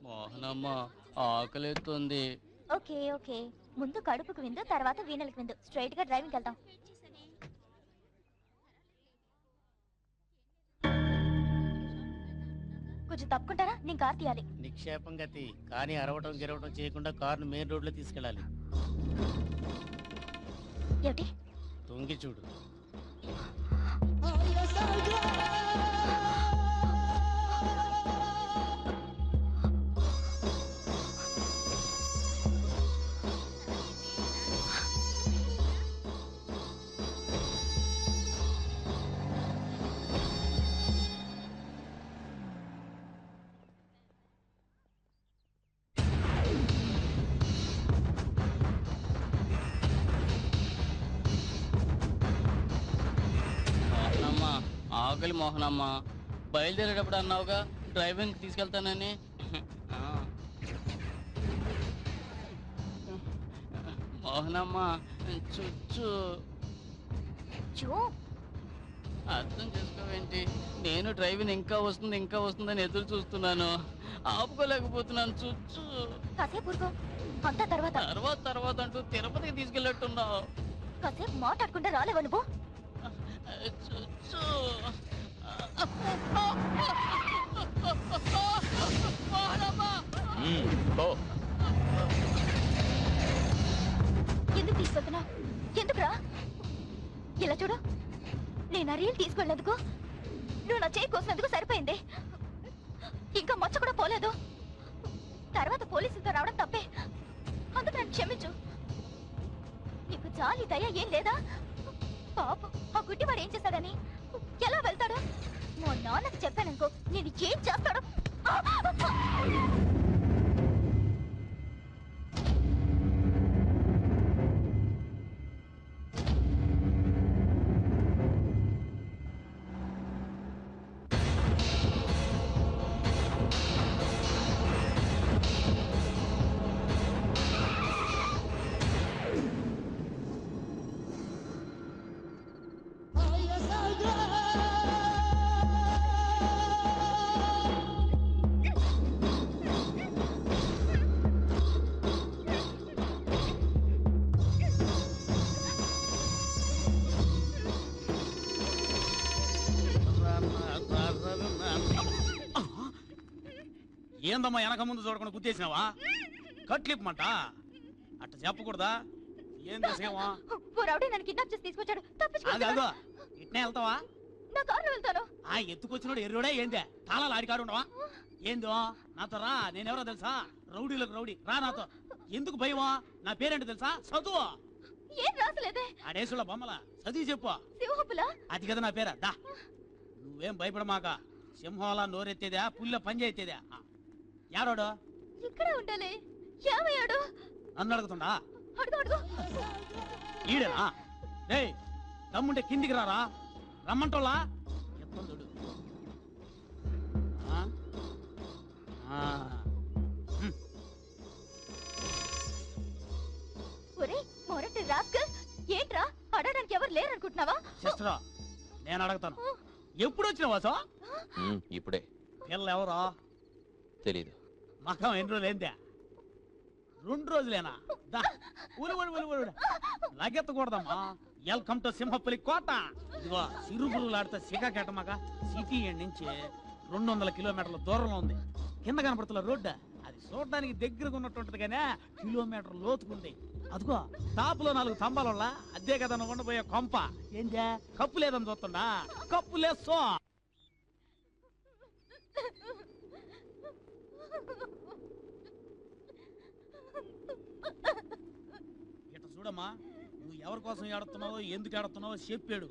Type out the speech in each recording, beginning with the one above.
మోహనమ్మ ఆకలిస్తుంది. Okay okay, ముందు కడుపుకు విందు, తర్వాత వీణలకు విందు. స్ట్రైట్ గా డ్రైవింగ్ వెళ్తాం. కొంచెం తప్పుకుంటారా? నేను కార్ తీయాలి. నిక్షేపం గతి, కానీ అరవటం గిరవటం చేయకుండా కారును మెయిన్ రోడ్ లో తీసుకెళ్ళాలి. ఏమిటి? తొంగి చూడు. ఆకలి మోహనమ్మ, బయలుదేరేటప్పుడు అన్నావుగా డ్రైవింగ్ తీసుకెళ్తానని. మోహనమ్మ చుచ్చు అర్థం చేసుకోవేంటి? నేను డ్రైవింగ్ ఇంకా వస్తుందని ఎదురు చూస్తున్నాను, ఆపుకోలేకపోతున్నాను. చుచ్చు కాసేపు అంతా తర్వాత అంటూ తిరుపతికి తీసుకెళ్ళట్టున్నావు. కాసేపు మాట్లాడకుండా రాలేవా నువ్వు? ఎందుకు తీసుకెళ్తున్నావు? ఎందుకురా? ఇలా చూడు, నేను ఆ రీల్ తీసుకెళ్ళేందుకు నువ్వు నా చేయి కోసినందుకు సరిపోయింది. ఇంకా మచ్చ కూడా పోలేదు. తర్వాత పోలీసులతో రావడం తప్పే, అందుకు నన్ను క్షమించు. నీకు జాలి దయ ఏం లేదా? పాపం ఆ గుడ్డి వాడు ఏం చేశాడని, ఎలా వెళ్తాడు? మా నాన్నకి చెప్పాననుకో, నేను ఏం చేస్తాడు? ఏందమ్మా వెనక ముందు చూడకుండా గుర్తేసినావా? కట్లిప్పమంట అట్ట చెప్పకూడదా? ఏం చేసేవా? నన్ను కిడ్నాప్ చేసి తీసుకొచ్చాడు. ఇట్నే వెళ్తావా? నా కారులో వెళ్తాను. ఆ ఎత్తుకొచ్చినోడు ఎర్రోడే ఏందే? తాళాలు ఆడికాడు ఉండవా? ఏందో నాతో రా, నేనెవరో తెలుసా? రౌడీలకు రౌడీ, రా నాతో. ఎందుకు భయమా? నా పేరేంటో తెలుసా? చదువు. ఏం రాసలేదే? ఆడేసుల బొమ్మల చదివి చెప్పు. సింహపులా? అది కదా నా పేరా. దా, నువ్వేం భయపడమాక. సింహంలా నోరెత్తేదా, పుల్ల పని చేస్తేదా? యాడోడు? ఇక్కడే ఉండాలి. ఏమయ్యాడు? నన్ను అడుగుతుండా? అడుగు. ఈడేనా? రే, దమ్ముంటే కిందికి రారా, రమ్మంటోలా. ఎత్తుందుడు. ఒరే మొరటి రాస్కల్, ఏంట్రా అడగడానికి ఎవరు లేరనుకుంటున్నావా? సిస్టరా, నేను అడుగుతాను, ఎప్పుడు వచ్చినావా? సో ఇప్పుడే. పిల్ల ఎవరో తెలీదు. మకం ఎన్ని రోజులు ఏందా? 2 రోజులేనా? లగెత్తకూడదమ్మా. వెల్కమ్ టు సింహపులి కోట. ఇదిగో సిరుగురులాడితే సికాకెట్టమాక. సిటీ నుంచి 200 కిలోమీటర్ల దూరంలో ఉంది. కింద కనపడుతున్న రోడ్డు అది చూడడానికి దగ్గరగా ఉన్నట్టుంటది కానీ కిలోమీటర్ లోతుకుంది. అదిగో టాప్ లో 4 స్తంభాల, అదే కదా నువ్వు ఉండబోయే కొంప. ఏందా కప్పు లేదని చూస్తుండా? కప్పు లేసో. ఇట్లా చూడమ్మా, నువ్వు ఎవరి కోసం ఏడుతున్నావో, ఎందుకు ఏడుతున్నావో చెప్పాడు.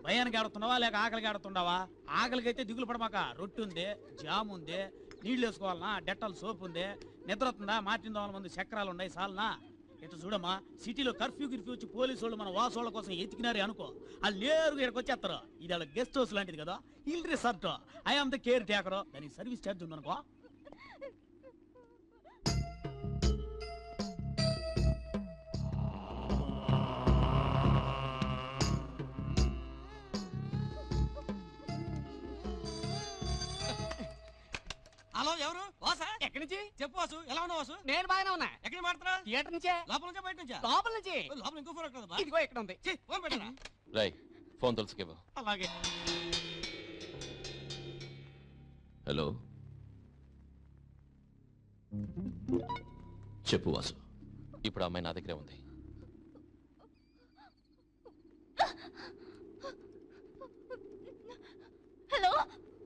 భయానికి ఏడుతున్నావా లేక ఆకలికి ఏడుతుండవా? ఆకలికైతే దిగులు పడమాక. రొట్టె ఉంది, జామ్ ఉంది, నీళ్లు వేసుకోవాలనా, డెట్టాల్ సోప్ ఉంది, నిద్ర వస్తుందా, మార్టిన్ దోమల మంది చక్రాలు ఉన్నాయి, సాలనా? ఇట్లా చూడమ్మా, సిటీలో కర్ఫ్యూ వచ్చి పోలీసు వాళ్ళు మన వాసోళ్ళ కోసం ఎతికినారు అనుకో, వాళ్ళు నేరుగా ఇక్కడికి వచ్చేస్తారు. ఇది వాళ్ళ గెస్ట్ హౌస్ లాంటిది కదా, hill resort. I am the caretaker. దానికి సర్వీస్ ఛార్జ్ ఉందనుకో. హలో ఎవరు వాసా ఎక్కడి నుంచి? చెప్పు వాసు ఎలా ఉన్నావు వాసు నేను బాగానే ఉన్నా. ఎక్కడ మాట్లాడుతున్నా థియేటర్ నుంచే. లోపల నుంచా బయట నుంచా లోపల నుంచి. లోపల ఇంకో ఫోన్ ఎక్కడ ఇదిగో ఇక్కడ ఉంది. ఫోన్ పెట్టరా రై ఫోన్ తెలుసుకేవో. అలాగే హలో చెప్పు వాసు. ఇప్పుడు అమ్మాయి నా దగ్గరే ఉంది. హలో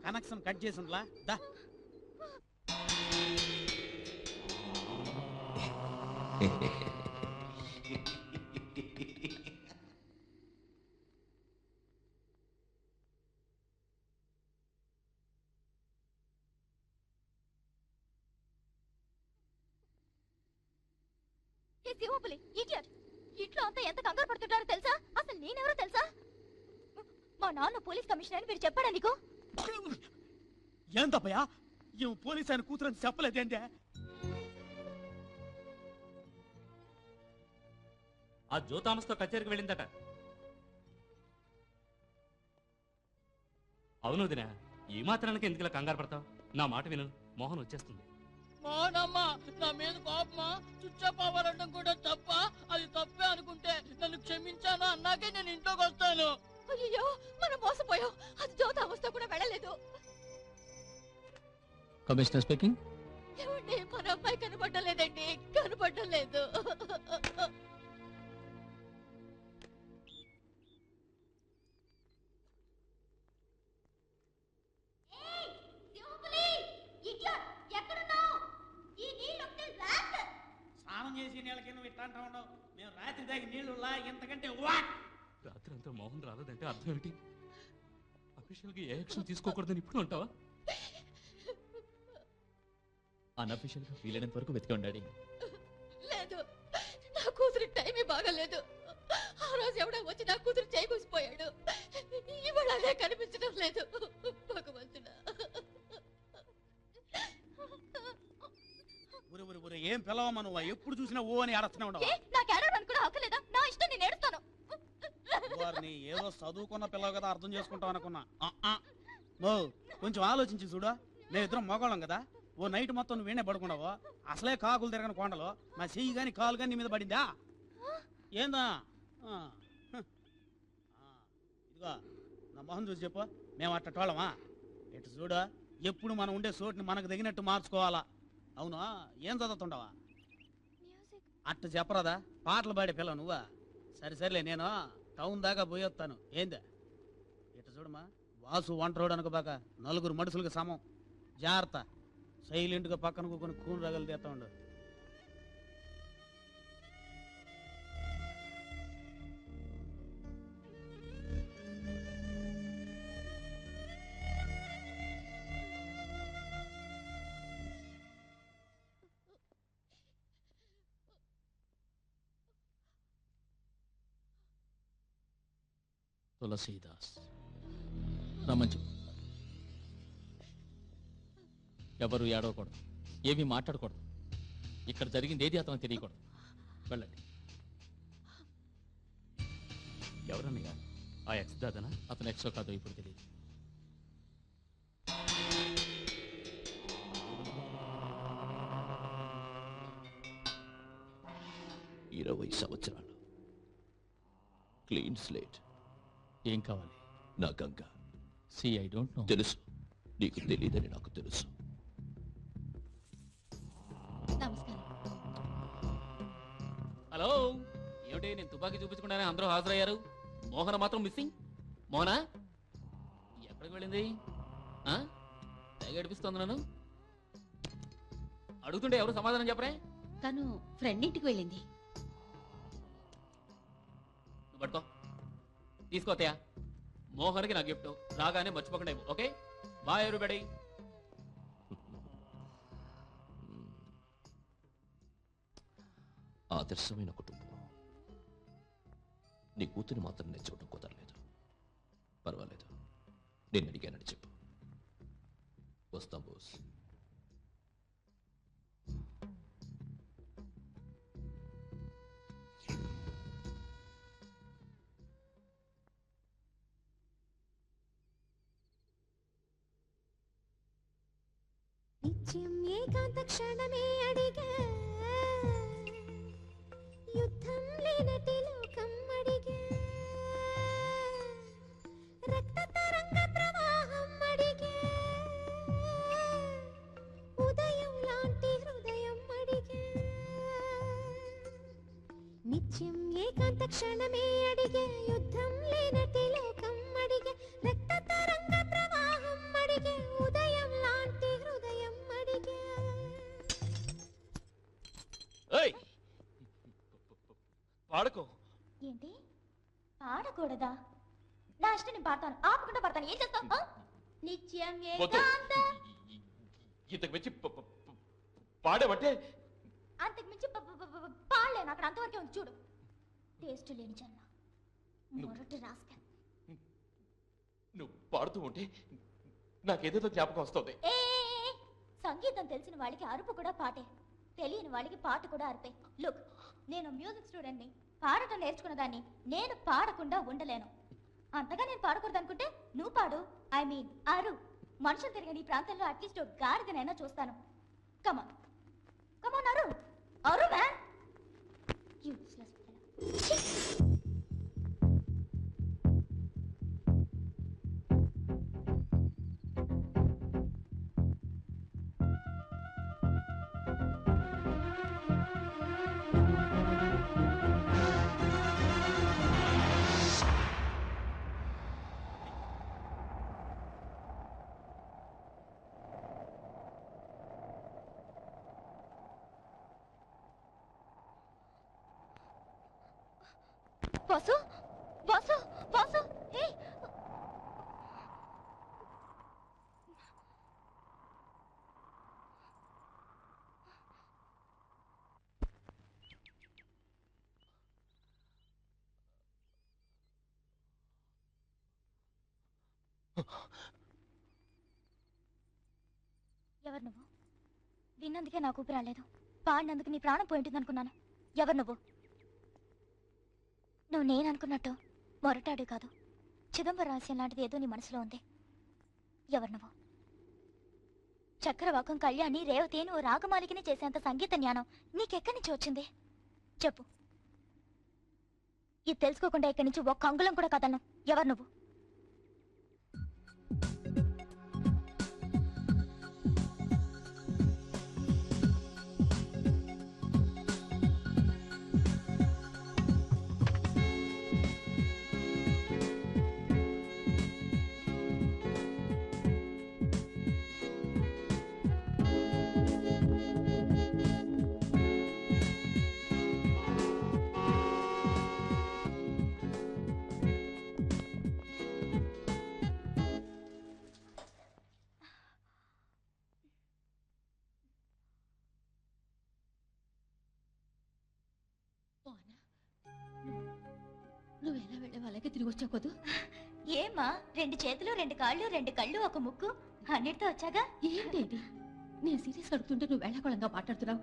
కనెక్షన్ కట్ చేసిందిలా దా ఏ శివపులి ఇడియట్, ఇంట్లో అంతా ఎంత కంగారు పడుతుంటారో తెలుసా? అసలు నేనెవరో తెలుసా? మా నాన్న పోలీస్ కమిషనర్ అని మీరు చెప్పాడా నీకు? ఏం తప్పయా ఏం పోలీస్ ఆయన కూతురని చెప్పలేదేంటే ఆ జో థామస్తో కచేరీకి వెళ్ళిందట. అవును వదినా, ఈ మాత్రానికి ఎందుకు ఇలా కంగారు పడతావు? నా మాట విను, మోహన్ వచ్చేస్తుంది. మోనమ్మా నా మీద కోపమా? చుచ్చపోవాలనడం కూడా తప్ప? అది తప్పే అనుకుంటే నన్ను క్షమించాను అన్నాకే నేను ఇంట్లోకి వస్తాను. అయ్యో మనం మోసపోయాం. అది జ్యోతి అవస్థ కూడా వెళ్ళలేదు. Commissioner speaking. ఏమండి మన అమ్మాయి కనబడలేదండి, కనబడలేదు. స్నానం చేసి నీళ్ళకి నువ్వు ఇట్లా అంటా ఉండవు. మేము రాత్రి దాగి నీళ్లు ఇంతకంటే వాట్ రాత్రి అంతా మోహన్ రాలేదంటే అర్థం ఏంటి? అఫీషియల్గా ఏ యాక్షన్ తీసుకోకూడదని ఇప్పుడు అంటావా? అన్అఫీషియల్ గా ఫీల్ అయినంత వరకు వెతికి ఉండాలి. లేదు, నా కూతురు టైమే బాగలేదు. ఆ రోజు ఎవడో వచ్చి నా కూతురు చేకూసిపోయాడు. ఇవాళ అదే కనిపించడం లేదు. భగవంతుడా, ఊరి ఊరి ఊరి ఏం పిలవమ్మా నువ్వు? ఎప్పుడు చూసినా ఓ అని ఆడుతూనే ఉండవు. నాకు ఏడవడానికి కూడా హక్కు లేదా? నా ఇష్టం, నేను ఏడుస్తాను. వారిని ఏదో చదువుకున్న పిల్లవు కదా అర్థం చేసుకుంటాం అనుకున్నా. మో కొంచెం ఆలోచించి చూడు. మేమిద్దరం మోగాళ్ళం కదా. ఓ నైట్ మొత్తం నువ్వు వీణే పడుకున్నావు. అసలే కాకులు తిరగని కొండలో నా చెయ్యి గాని కాలు గాని నీ మీద పడిందా ఏందా? ఇదిగో నా మొహం చూసి చెప్పు, మేము అట్టోళ్ళమా? ఇటు చూడు, ఎప్పుడు మనం ఉండే చోటుని మనకు తగినట్టు మార్చుకోవాలా. అవునా? ఏం చదువుతుండవా? అట్ట చెప్పరాదా? పాటలు పాడే పిల్ల నువ్వా? సరే సరేలే, నేను టౌన్ దాకా పోయొస్తాను. ఏందా? ఇటు చూడమా, వాసు వంటరోడు అనుకోబాక, నలుగురు మనుషులకు సమం. జాగ్రత్త, సైలెంట్గా పక్కన కూకొని కూని రగలు తీస్తా ఉండు. తులసీదాస్ రమంచు, ఎవరు ఏడవకూడదు, ఏమీ మాట్లాడకూడదు. ఇక్కడ జరిగింది ఏది అతను తెలియకూడదు. వెళ్ళండి. ఎవరన్నయ్యా? ఆ ఎక్స్ దాదనా? అతను ఎక్సో కాదో ఇప్పుడు తెలియదు. ఇరవై సంవత్సరాలు క్లీన్ స్లేట్. ఏం కావాలి? నా Ganga. See I don't know. తెలుసు, నీకు తెలియదని నాకు తెలుసు. నమస్కారం. హలో, ఏమిటి నేను తుపాకీ చూపించకుండానే అందరూ హాజరయ్యారు. మోహన మాత్రం మిస్సింగ్. మోహన ఎక్కడికి వెళ్ళింది? తెగ ఏడిపిస్తోంది నన్ను. అడుగుతుంటే ఎవరు సమాధానం చెప్పరే? తను ఫ్రెండ్ ఇంటికి వెళ్ళింది. నువ్వు పట్టుకో, తీసుకోతయా. మోహన్కి నా గిఫ్ట్ రాగానే మర్చిపోకుండా ఇవ్వు. Okay, bye everybody. ఆదర్శమైన కుటుంబం. నీ కూతురు మాత్రం నేను చూడటం కుదరలేదు. పర్వాలేదు, నేను అడిగానని చెప్పు. వస్తాం బోస్. నిత్యం ఏకాంత క్షణమే అడిగా యుద్ధం లేనటి లోకం అడిగా రక్త తరంగ ప్రవాహం అడిగా ఉదయం లాంటి హృదయం అడిగా నిత్యం ఏకాంత క్షణమే అడిగా యుద్ధం లేనటి లోకం అడిగా రక్త తరంగ ప్రవాహం అడిగా ఉదయం లాంటి హృదయం అడిగా. ఏయ్ పాడుకో. ఏంటి పాడకూడదా? నా ఇష్టం నేను పాడతాను, ఆపకుండా పాడతాను. ఏం చేస్తావు? నిత్యం వద్దు. ఏకాంత ఇంతకు మించి పాడేవంటే అంతకు మించి పాడలేను. అక్కడ అంతవరకే ఉంది చూడు. టేస్ట్ లేని జన్మ, మొరటి రాస్క. నువ్వు పాడుతూ ఉంటే నాకేదేదో జ్ఞాపకం వస్తుంది. ఏ సంగీతం తెలిసిన వాళ్ళకి అరుపు కూడా పాటే, తెలియని వాళ్ళకి పాట కూడా అరుపే. లుక్, నేను మ్యూజిక్ స్టూడెంట్ని, పాడటం నేర్చుకున్న దాన్ని. నేను పాడకుండా ఉండలేను. అంతగా నేను పాడకూడదు అనుకుంటే నువ్వు పాడు. ఐ మీన్ అరు. మనుషులు తిరిగిన ఈ ప్రాంతంలో అట్లీస్ట్ ఒక గాడిదనైనా చూస్తాను. కమాన్ కమాన్, అరు అరు man. Useless fellow. Vasu Vasu Vasu, hey ఎవరు నువ్వు? విన్నందుకే నాకు ఊపిరి రాలేదు. పాడినందుకు నీ ప్రాణం పోయింటుంది అనుకున్నాను. ఎవరు నువ్వు? నువ్వు నేను అనుకున్నట్టు మొరటాడు కాదు. చిదంబర రహస్యం లాంటిది ఏదో నీ మనసులో ఉంది. ఎవరు నువ్వు? చక్రవాకం కళ్యాణి రేవతి నువ్వు రాగమాలికని చేసేంత సంగీత జ్ఞానం నీకెక్కడి నుంచి వచ్చింది? చెప్పు. ఇది తెలుసుకోకుండా ఇక్కడి నుంచి ఒక్క అంగుళం కూడా కదలను. ఎవరు నువ్వు? నువ్వు ఎలా వెళ్ళావు అలాగే తిరిగి వచ్చావు కదూ? ఏమా, 2 చేతులు 2 కాళ్ళు 2 కళ్ళు 1 ముక్కు అన్నిటితో వచ్చాగా. ఏంటి ఇది? నేను సీరియస్ అడుగుతుంటే నువ్వు వెళ్ళకోళంగా మాట్లాడుతున్నావు.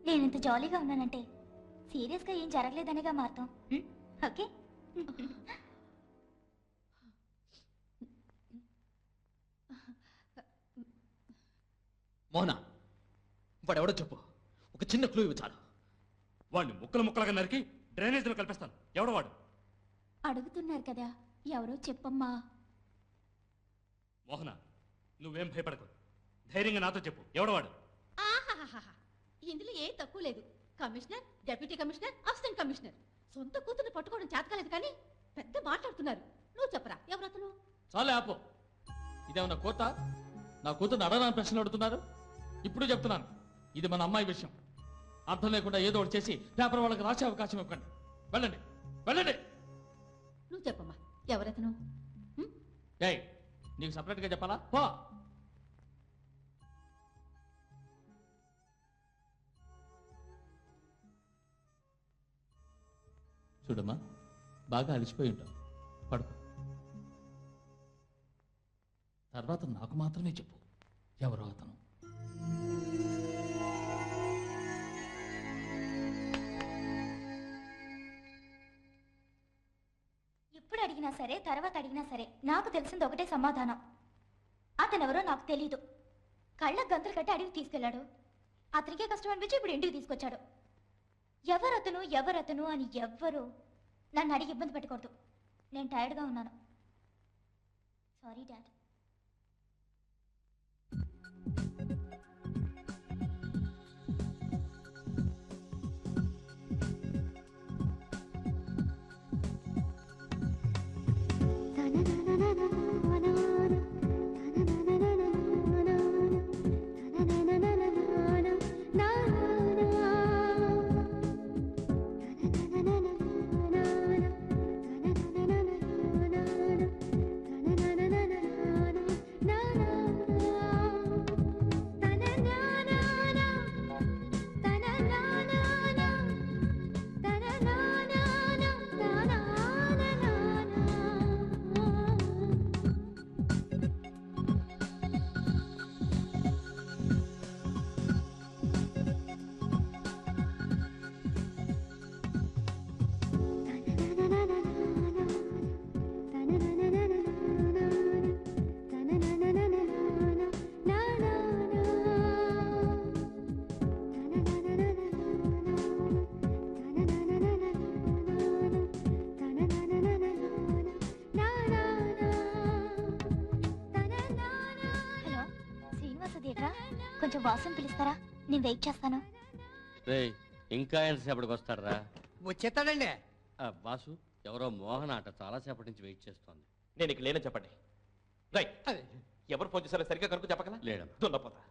నేనింత జాలీగా ఉన్నానంటే సీరియస్గా ఏం జరగలేదనేగా మారుతాం. ఓకే. మోహన, వాడెవడో చెప్పు. ఒక చిన్న క్లూ ఇవ్వు చాలు. వాడిని ముక్కలుగా నరికి డ్రైనేజీలో కలిపేస్తాను. ఎవడో వాడు? అడుగుతున్నారు కదా, ఎవరో చెప్పమ్మా. మోహన, నువ్వేం భయపడకు. ధైర్యంగా నాతో చెప్పు. ఎవడో వాడు? ఇందులో ఏ తక్కువ లేదు. Commissioner, deputy commissioner, assistant commissioner. సొంత కూతుర్ని పట్టుకోవడం చేతకాలేదు కానీ పెద్ద మాట్లాడుతున్నారు. నువ్వు చెప్పరా ఎవరతను? చాలే ఆపు. ఇదేమన్నా కోర్టా? నా కూతురు అడగడానికి ప్రశ్నలు అడుగుతున్నారు. ఇప్పుడు చెప్తున్నాను, ఇది మన అమ్మాయి విషయం. అర్థం లేకుండా ఏదో ఒకటి చేసి పేపర్ వాళ్ళకి రాసే అవకాశం ఇవ్వకండి. వెళ్ళండి వెళ్ళండి. నువ్వు చెప్పమ్మా ఎవరతను? ఏయ్, నీకు సపరేట్గా చెప్పాలా? పో. చూడమ్మా, బాగా అలసిపోయి ఉంటావు. పడుకో. తర్వాత నాకు మాత్రమే చెప్పు ఎవరో అతను. ఇప్పుడు అడిగినా సరే తర్వాత అడిగినా సరే నాకు తెలిసింది ఒకటే సమాధానం. అతనెవరో నాకు తెలీదు. కళ్ళకు గంతులు కట్టి అడిగి తీసుకెళ్లాడు. అతనికే కష్టం అనిపించి ఇప్పుడు ఇంటికి తీసుకొచ్చాడు. ఎవరతను అని ఎవ్వరు నన్ను అడిగి ఇబ్బంది పెట్టకూడదు. నేను టైర్డ్గా ఉన్నాను. Sorry dad. కొంచెం వాసన పిలుస్తారా? నేను వెయిట్ చేస్తాను. ఇంకా ఎంతసేపటికి వస్తారా? వచ్చేస్తాడండి. బాసు, ఎవరో మోహన్ ఆట చాలా సేపటి నుంచి వెయిట్ చేస్తోంది. నేను ఇక్కడ లేనని చెప్పండి. రైట్, ఎవరు ఫోన్ చేశారో సరిగ్గా కనుక చెప్పగల? లేడం దున్నపోతా.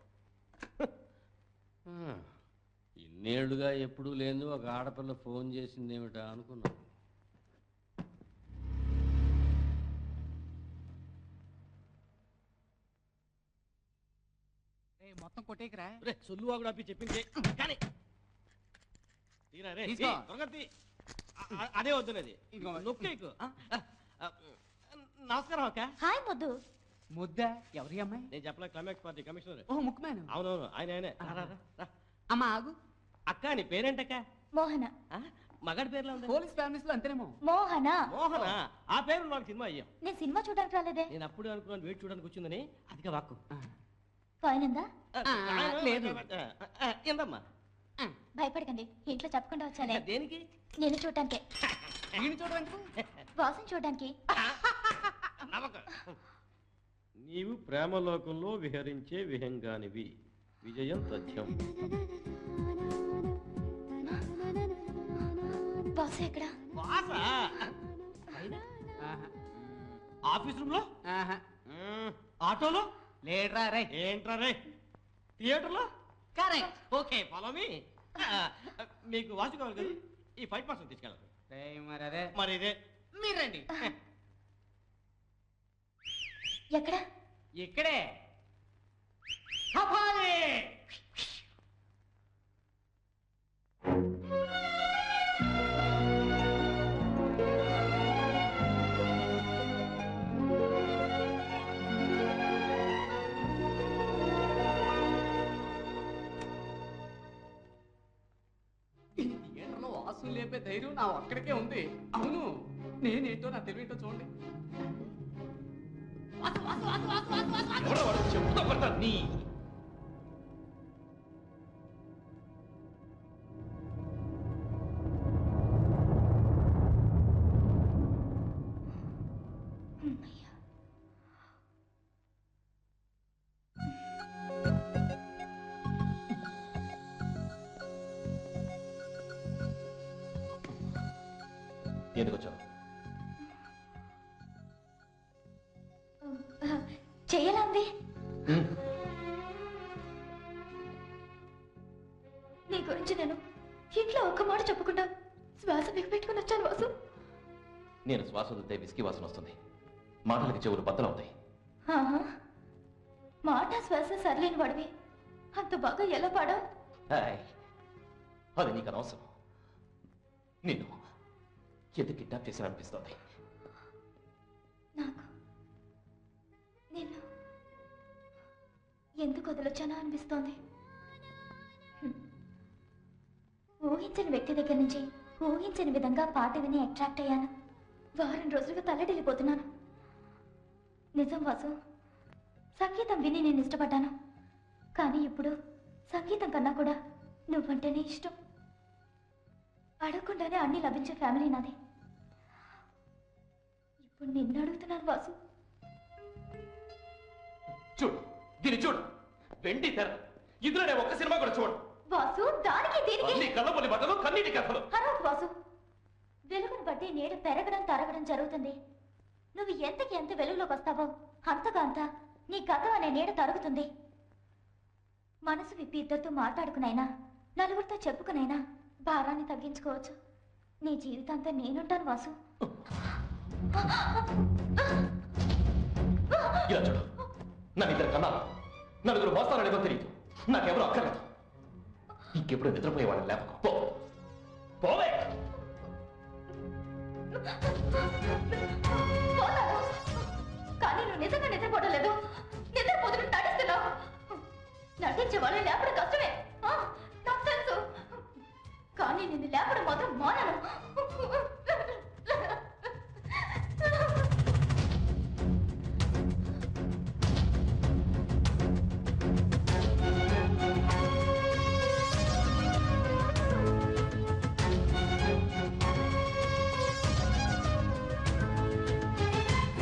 ఇన్నేళ్లుగా ఎప్పుడూ లేదు ఒక ఆడపిల్ల ఫోన్ చేసిందేమిటా అనుకున్నాను. మొత్తం కొట్టేకరా. సొల్లు వాగుడు అప్పి చెప్పింది కానీ అదే వద్దునది నొక్కేకు. నమస్కారం అక్క. హాయ్ ముద్దు. ముద్ద ఎవరి అమ్మాయి? నేను చెప్పలే, క్లైమాక్స్ పార్టీ కమిషనర్. ఓ ముక్కుమేను. అవునవును, ఆయనే. అమ్మ ఆగు. అక్క నీ పేరేంటక్క? మోహన. మగాడి పేర్లో ఉంది. పోలీస్ ఫ్యామిలీస్ లో అంతేనేమో. మోహన. మోహన ఆ పేరు నాకు సినిమా అయ్యాం. నేను సినిమా చూడడానికి రాలేదే. నేను అప్పుడే అనుకున్నాను వెయిట్ చూడడానికి వచ్చిందని. అదిగా వాక్కు కాయినందా? లేదు. ఏందమ్మా? భయపడకండి, ఇంట్లో చెప్పకుండా వచ్చానే. దేనికి? నేను చూడటానికే. నేను చూడడానికి? వాసన చూడడానికి. నీవు ప్రేమలోకంలో విహరించే విహంగానివి. విజయం తథ్యం. బాస్ ఎక్కడ? ఆఫీస్ రూమ్ లో? ఆటోలో? లేడ్రా రే. ఏంట్రా రే? థియేటర్లో? కరెక్ట్. Okay, follow me. మీకు వాసు కావాలి కదా, ఈ ఫైట్ మాస్టర్ తీసుకెళ్ళాలి. మరి ఇదే మీరండి. ఎక్కడ? ఇక్కడే. థియేటర్లో వాసు లేపే ధైర్యం నా ఒక్కడికే ఉంది. అవును, నేనేంటో నా తెలివేంటో చూడండి. నీ ఎందుకు వచ్చావు? చెయ్యాలా ఉంది? నీ గురించి నేను ఇంట్లో ఒక్క మాట చెప్పకుండా శ్వాస బిగపెట్టుకుని వచ్చాను వాసు. నేను శ్వాస వదిలితే విస్కీ వాసన వస్తుంది. మాటలకి చెవులు బద్దలవుతాయి. మాట శ్వాస సరిలేని వాడివి. అంత బాగా ఎలా పాడా? అది నీకు అనవసరం. నిన్ను ఎందుకు కిడ్నాప్ చేసి అనిపిస్తుంది. నాకు నేను ఎందుకు వదిలొచ్చానో అనిపిస్తోంది. ఊహించని వ్యక్తి దగ్గర నుంచి ఊహించని విధంగా పాట విని అట్రాక్ట్ అయ్యాను. వారం రోజులుగా తల్లడిల్లిపోతున్నాను. నిజం వాసు, సంగీతం విని నేను ఇష్టపడ్డాను. కానీ ఇప్పుడు సంగీతం కన్నా కూడా నువ్వంటేనే ఇష్టం. అడగకుండానే అన్ని లభించే ఫ్యామిలీ నాది. ఇప్పుడు నిన్ను అడుగుతున్నాను వాసు. చూడు, దీన్ని చూడు, వెండి తెర. ఇందులో నేను ఒక్క సినిమా కూడా చూడు. వాసు, దానికి దీనికి కళ్ళబొల్లి బట్టలు, కన్నీటి కథలు. హరవకు వాసు. వెలుగును బట్టి నీడ పెరగడం తరగడం జరుగుతుంది. నువ్వు ఎంతకి ఎంత వెలుగులోకి వస్తావో అంతగా అంత నీ గతం అనే నీడ తరుగుతుంది. మనసు విప్పి ఇద్దరితో మాట్లాడుకునైనా, నలుగురితో చెప్పుకునైనా భారాన్ని తగ్గించుకోవచ్చు. నీ జీవితాంతా నేనుంటాను వాసు. ఇలా చూడు, నన్ను ఇద్దరు కన్నాను, నలుగురు మోస్తాననేదో తెలియదు, నాకెవరు అక్కర్లేదు. ఇంకెప్పుడు నిద్రపోయేవాడిని లేపకు. పోవే. కానీ నువ్వు నిజంగా నిద్రపోవడం లేదు. నిద్రపోతున్నట్టు నటిస్తున్నావు. నటించే వాళ్ళు లేపడం కష్టమే, నాకు తెలుసు. కానీ నిన్ను లేపడం మాత్రం మానను.